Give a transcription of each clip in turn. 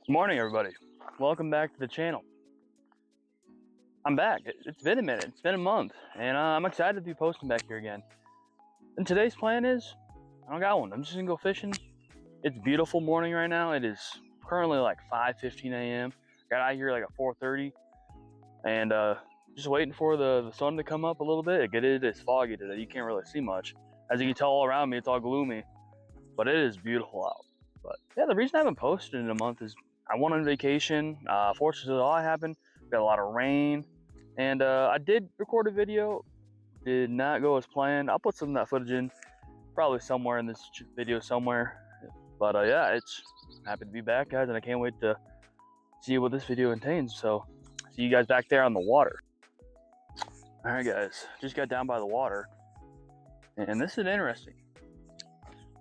Good morning, everybody. Welcome back to the channel. I'm back. It's been a minute. It's been a month, and I'm excited to be posting back here again. And today's plan is, I don't got one. I'm just gonna go fishing. It's a beautiful morning right now. It is currently like 5:15 a.m. Got out here like at 4:30, and just waiting for the sun to come up a little bit. It is foggy today. You can't really see much. As you can tell all around me, it's all gloomy, but it is beautiful out. But yeah, the reason I haven't posted in a month is I went on vacation. Fortunately, all happened. Got a lot of rain, and I did record a video. Did not go as planned. I'll put some of that footage in, probably somewhere in this video somewhere. But yeah, I'm happy to be back, guys, and I can't wait to see what this video contains. So, see you guys back there on the water. All right, guys, just got down by the water, and this is interesting.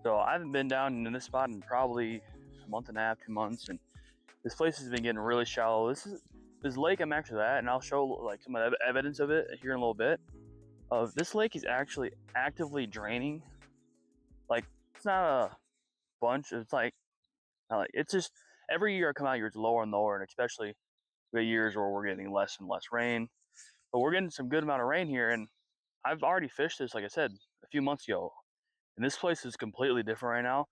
So I haven't been down in this spot in probably a month and a half, 2 months, and this place has been getting really shallow. This lake I'm actually at, and I'll show like some of the evidence of it here in a little bit. This lake is actually actively draining. Like, it's not a bunch. It's like, not like it's just every year I come out here, it's lower and lower, and especially the years where we're getting less and less rain. But we're getting some good amount of rain here, and I've already fished this, like I said, a few months ago, and this place is completely different right now.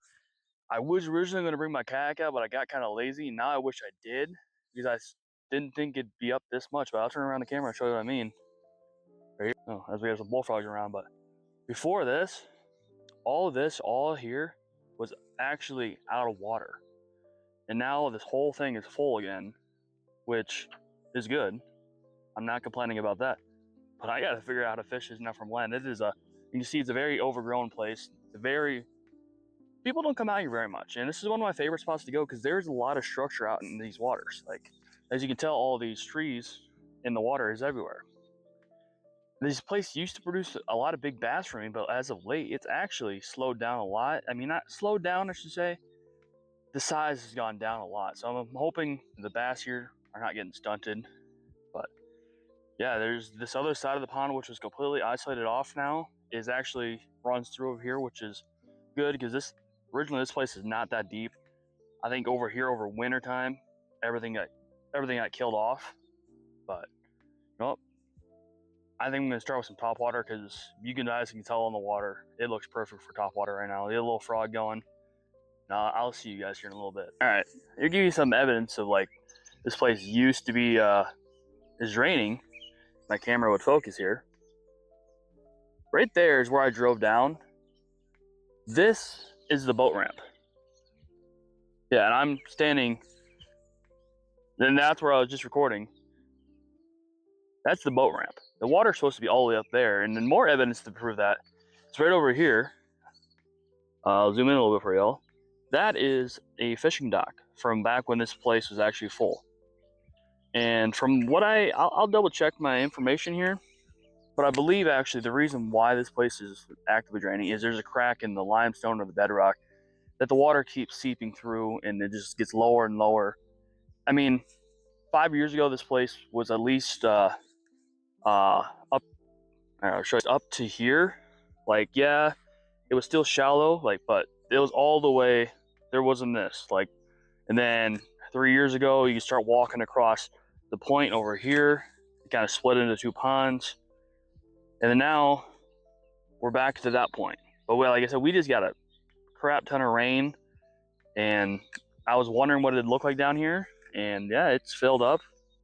I was originally going to bring my kayak out, but I got kind of lazy. Now I wish I did, because I didn't think it'd be up this much. But I'll turn around the camera and show you what I mean. Right here. Oh, as we have some bullfrogs around. But before this, all here was actually out of water. And now this whole thing is full again, which is good. I'm not complaining about that. But I got to figure out how to fish this now from land. You can see it's a very overgrown place. People don't come out here very much, and this is one of my favorite spots to go because there's a lot of structure out in these waters. Like, as you can tell, all these trees in the water is everywhere. This place used to produce a lot of big bass for me, but as of late, it's actually slowed down a lot. I mean, not slowed down, I should say. The size has gone down a lot, so I'm hoping the bass here are not getting stunted. But yeah, there's this other side of the pond, which was completely isolated off now, is actually runs through over here, which is good because originally this place is not that deep. I think over here over winter time, everything got killed off. But nope. I think I'm gonna start with some top water because you guys can tell on the water, it looks perfect for top water right now. Get a little frog going. Now I'll see you guys here in a little bit. All right, I'll give you some evidence of like this place used to be is raining. My camera would focus here. Right there is where I drove down. This is the boat ramp. Yeah, and I'm standing. Then that's where I was just recording. That's the boat ramp. The water's supposed to be all the way up there, and then more evidence to prove that. It's right over here. I'll zoom in a little bit for y'all. That is a fishing dock from back when this place was actually full. And from what I'll double check my information here, but I believe actually the reason why this place is actively draining is there's a crack in the limestone or the bedrock that the water keeps seeping through, and it just gets lower and lower. I mean, 5 years ago, this place was at least up to here. Like, yeah, it was still shallow, like, but it was all the way. There wasn't this, like, and then 3 years ago, you start walking across the point over here. It kind of split into two ponds, and then now we're back to that point. But like I said, we just got a crap ton of rain, and I was wondering what it'd look like down here, and yeah, it's filled up.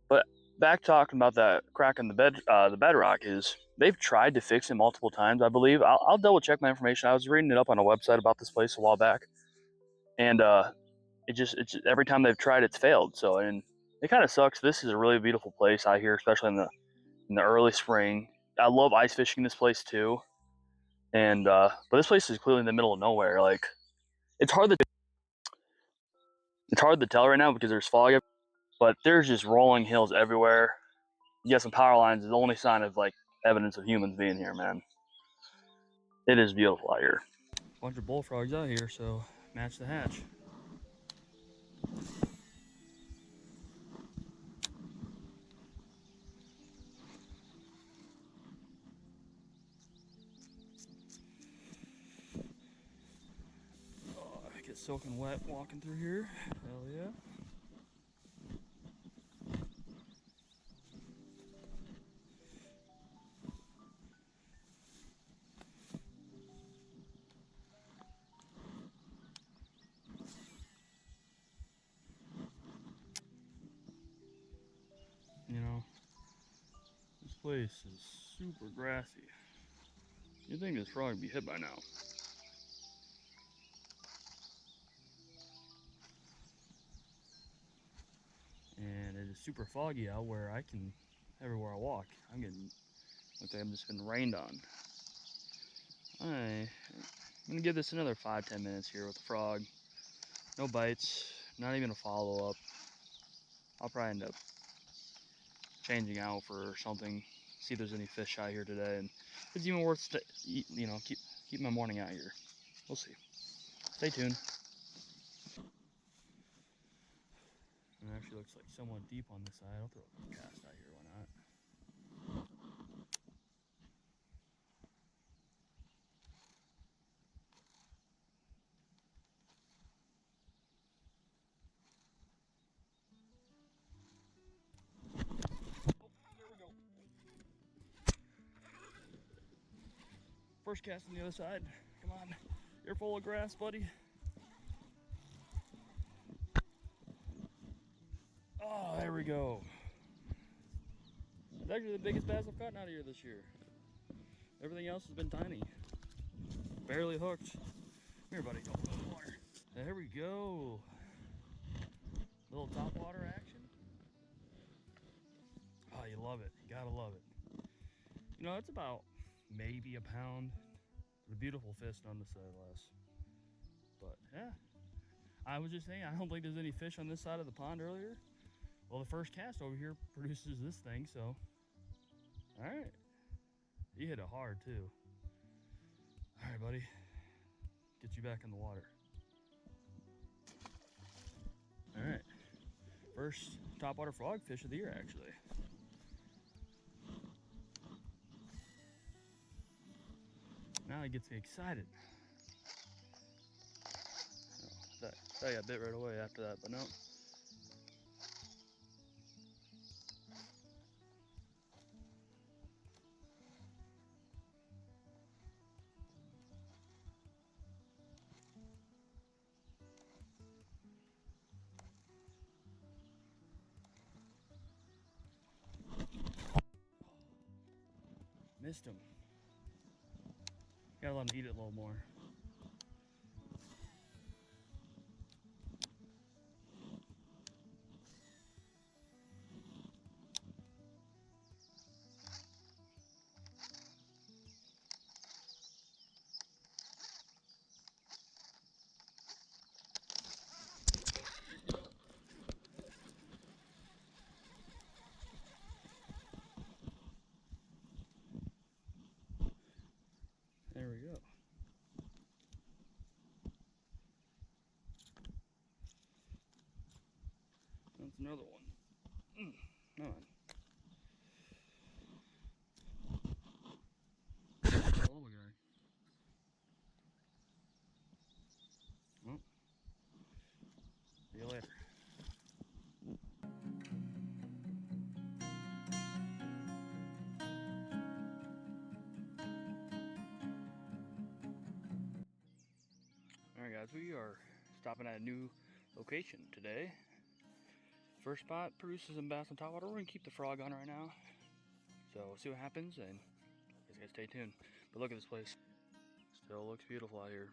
But back talking about that crack in the bedrock is they've tried to fix it multiple times. I believe I'll double check my information. I was reading it up on a website about this place a while back, and it's every time they've tried, it's failed. So, and it kind of sucks. This is a really beautiful place out here, especially in the early spring. I love ice fishing this place too, and but this place is clearly in the middle of nowhere. Like, it's hard to tell right now because there's fog, but there's just rolling hills everywhere. You got some power lines. Is the only sign of like evidence of humans being here, man. It is beautiful out here. Bunch of bullfrogs out here, so match the hatch. Oh, I get soaking wet walking through here. Hell yeah. Place is super grassy. You'd think this frog would be hit by now. And it is super foggy out where I can, everywhere I walk, I'm getting, looks like I'm just been rained on. I'm gonna give this another 5-10 minutes here with the frog. No bites, not even a follow-up. I'll probably end up changing out for something, see if there's any fish out here today, and if it's even worth, you know, keep my morning out here. We'll see. Stay tuned. It actually looks like somewhat deep on this side. I'll throw a cast out here, why not? First cast on the other side. Come on. You're full of grass, buddy. Oh, there we go. It's actually the biggest bass I've caught out of here this year. Everything else has been tiny. Barely hooked. Come here, buddy. Go in the water. There we go. Little top water action. Oh, you love it. You gotta love it. You know, it's about maybe a pound. The beautiful fish on the side less. But yeah, I was just saying, I don't think there's any fish on this side of the pond earlier. Well, the first cast over here produces this thing, so. All right. You hit it hard too. All right, buddy. Get you back in the water. All right. First topwater frog fish of the year, actually. Now it ges me excited. Oh, that got bit right away after that, but no. Missed him. Gotta let him eat it a little more. There we go. That's another one. Come on. Little guy. Well, see you later. Alright guys, we are stopping at a new location today. First spot produces some bass on topwater. We're gonna keep the frog on right now. So we'll see what happens, and you guys stay tuned. But look at this place. Still looks beautiful out here.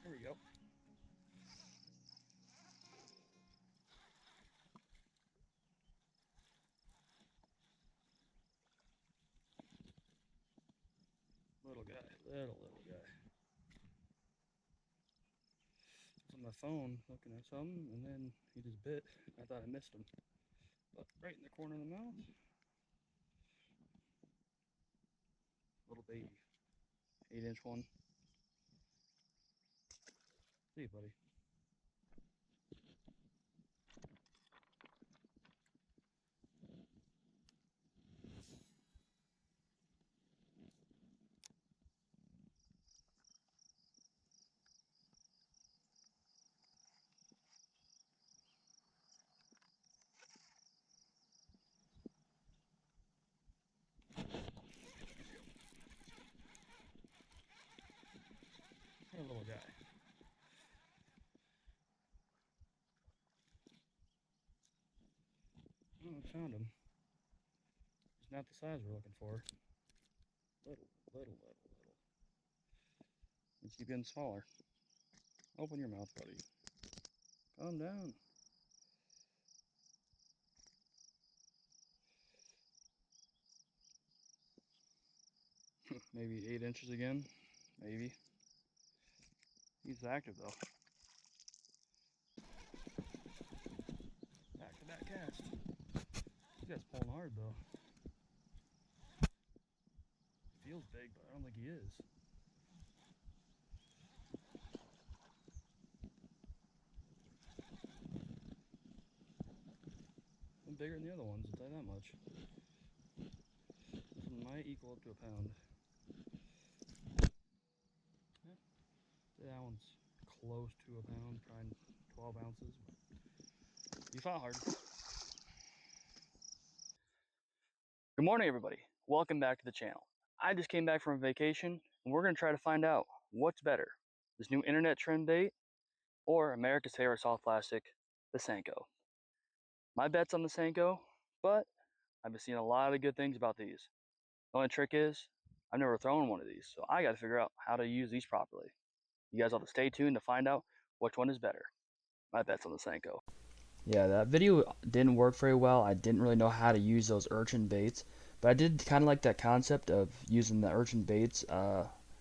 There we go. Little guy, little guy. I was on my phone looking at something, and then he just bit. I thought I missed him. But right in the corner of the mouth. Little baby. 8-inch one. See you, buddy. a little guy. Oh, I found him. He's not the size we're looking for. Little. You keep getting smaller. Open your mouth, buddy. Calm down. Maybe 8 inches again. Maybe. He's active though. Back to back cast. This guy's pulling hard though. Feels big, but I don't think he is. I'm bigger than the other ones, I'll tell you that much. This one might equal up to a pound. Yeah. That one's close to a pound, trying 12 ounces. You fought hard. Good morning, everybody. Welcome back to the channel. I just came back from vacation, and we're going to try to find out what's better, this new internet trend bait or America's favorite soft plastic, the Senko. My bet's on the Senko, but I've been seeing a lot of good things about these. The only trick is, I've never thrown one of these, so I got to figure out how to use these properly. You guys have to stay tuned to find out which one is better. My bet's on the Senko. Yeah, that video didn't work very well. I didn't really know how to use those urchin baits, but I did kind of like that concept of using the urchin baits.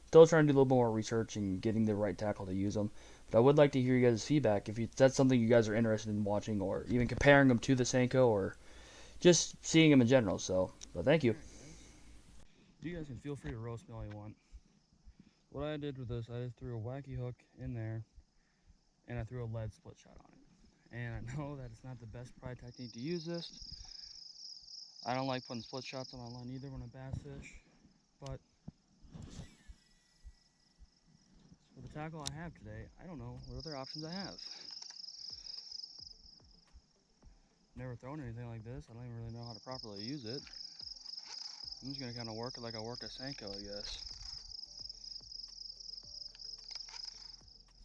Still trying to do a little more research and getting the right tackle to use them. But I would like to hear you guys' feedback if that's something you guys are interested in watching, or even comparing them to the Senko, or just seeing them in general. But thank you. You guys can feel free to roast me all you want. What I did with this, I just threw a wacky hook in there, and I threw a lead split shot on it. And I know that it's not the best pry technique to use this. I don't like putting split shots on my line either when I bass fish, but for the tackle I have today, I don't know what other options I have. Never thrown anything like this. I don't even really know how to properly use it. I'm just gonna kind of work it like I work a Senko, I guess.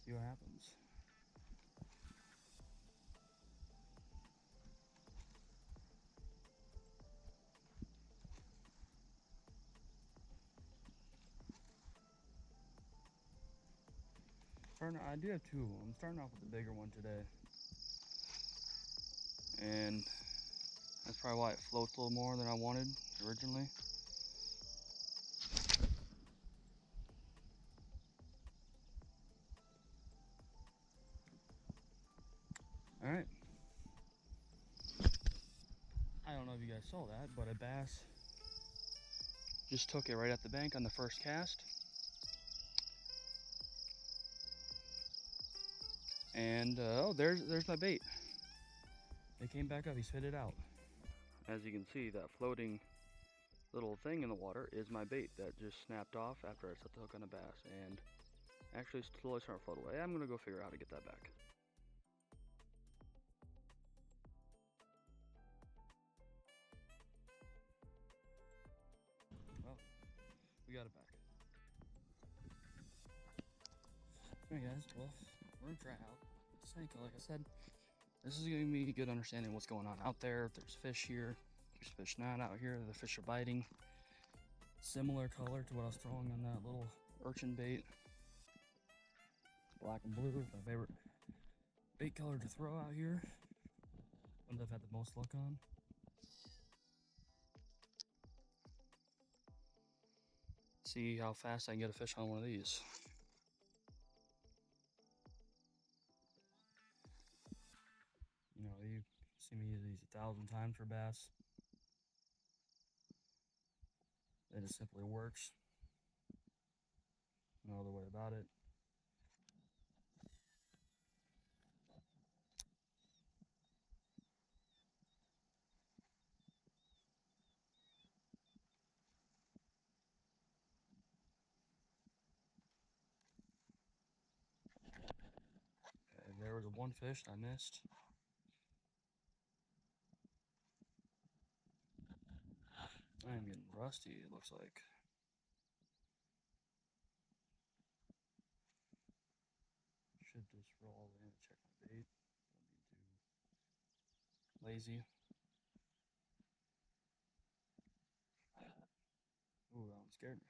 See what happens. I do have two. I'm starting off with the bigger one today. And that's probably why it floats a little more than I wanted originally. Alright. I don't know if you guys saw that, but a bass just took it right at the bank on the first cast. And oh, there's my bait. It came back up, he spit it out. As you can see, that floating little thing in the water is my bait that just snapped off after I set the hook on a bass and actually slowly started to float away. I'm gonna go figure out how to get that back. Well, we got it back. Alright guys, well, we're gonna try out Senko. Like I said, this is giving me a good understanding of what's going on out there. If there's fish here, there's fish not out here, the fish are biting. Similar color to what I was throwing on that little urchin bait. Black and blue, my favorite bait color to throw out here. Ones I've had the most luck on. See how fast I can get a fish on one of these. You know, you see me use these 1,000 times for bass. It just simply works. No other way about it. And there was one fish I missed. I am getting rusty, it looks like. roll all in and check my bait. Don't be too lazy. Ooh, that one scared me.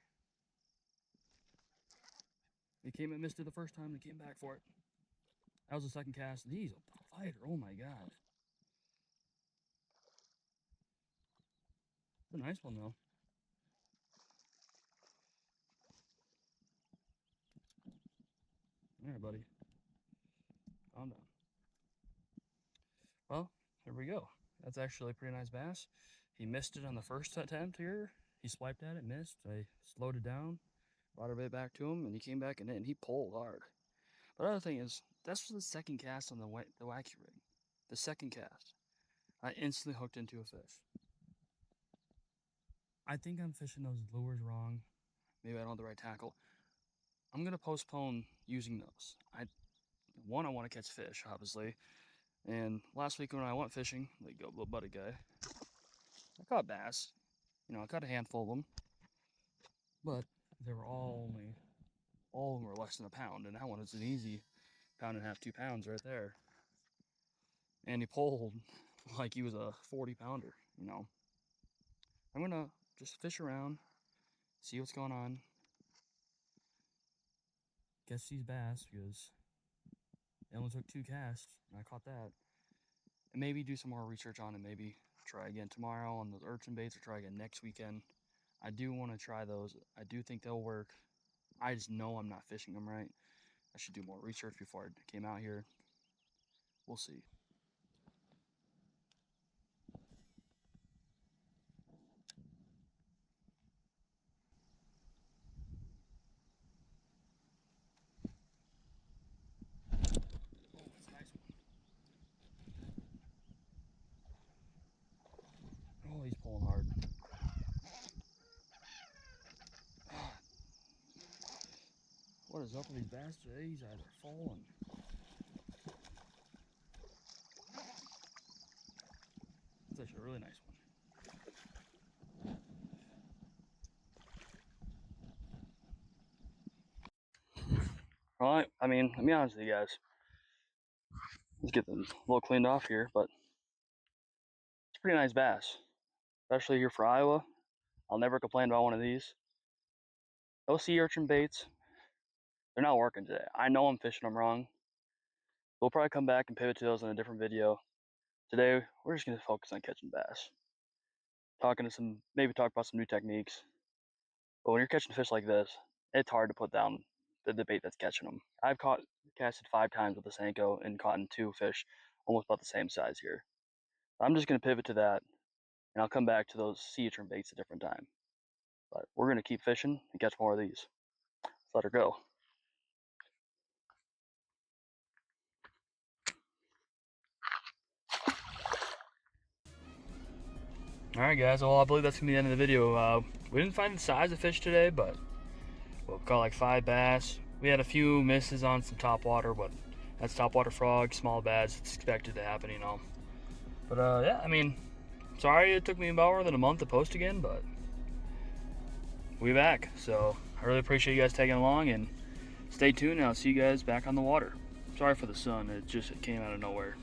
He missed it the first time and came back for it. That was the second cast, and he's a fighter. Oh my god. It's a nice one though. There, buddy. Calm down. Well, here we go. That's actually a pretty nice bass. He missed it on the first attempt here. He swiped at it, missed. I slowed it down, brought it right back to him, and he came back in it, and he pulled hard. But the other thing is, that's the second cast on the wacky rig. The second cast. I instantly hooked into a fish. I think I'm fishing those lures wrong. Maybe I don't have the right tackle. I'm going to postpone using those. I want to catch fish, obviously. And last week when I went fishing, like go little buddy guy, I caught bass. You know, I caught a handful of them. But they were all of them were less than a pound. And that one is an easy 1.5 pounds, 2 pounds right there. And he pulled like he was a 40-pounder, you know. I'm going to just fish around, see what's going on. Catch these bass because it only took 2 casts, and I caught that. And maybe do some more research on it. Maybe try again tomorrow on those urchin baits, or try again next weekend. I do want to try those. I do think they'll work. I just know I'm not fishing them right. I should do more research before I came out here. We'll see. Oh, he's pulling hard. What is up with these bass today? These eyes are falling. That's actually a really nice one. Alright, I mean, let me be honest with you guys. Let's get them a little cleaned off here, but it's a pretty nice bass. Especially here for Iowa. I'll never complain about one of these. Those sea urchin baits, they're not working today. I know I'm fishing them wrong. We'll probably come back and pivot to those in a different video. Today, we're just going to focus on catching bass. Maybe talk about some new techniques. But when you're catching fish like this, it's hard to put down the bait that's catching them. I've casted 5 times with the Senko and caught 2 fish almost about the same size here. I'm just going to pivot to that, and I'll come back to those sea urchin baits a different time. But we're going to keep fishing and catch more of these. Let's let her go. Alright guys, well I believe that's going to be the end of the video. We didn't find the size of fish today, but we caught like 5 bass. We had a few misses on some topwater, but that's topwater frog, small bass, it's expected to happen, you know. But yeah, I mean, sorry it took me about more than a month to post again, but we're back. So I really appreciate you guys tagging along, and stay tuned and I'll see you guys back on the water. Sorry for the sun, it came out of nowhere.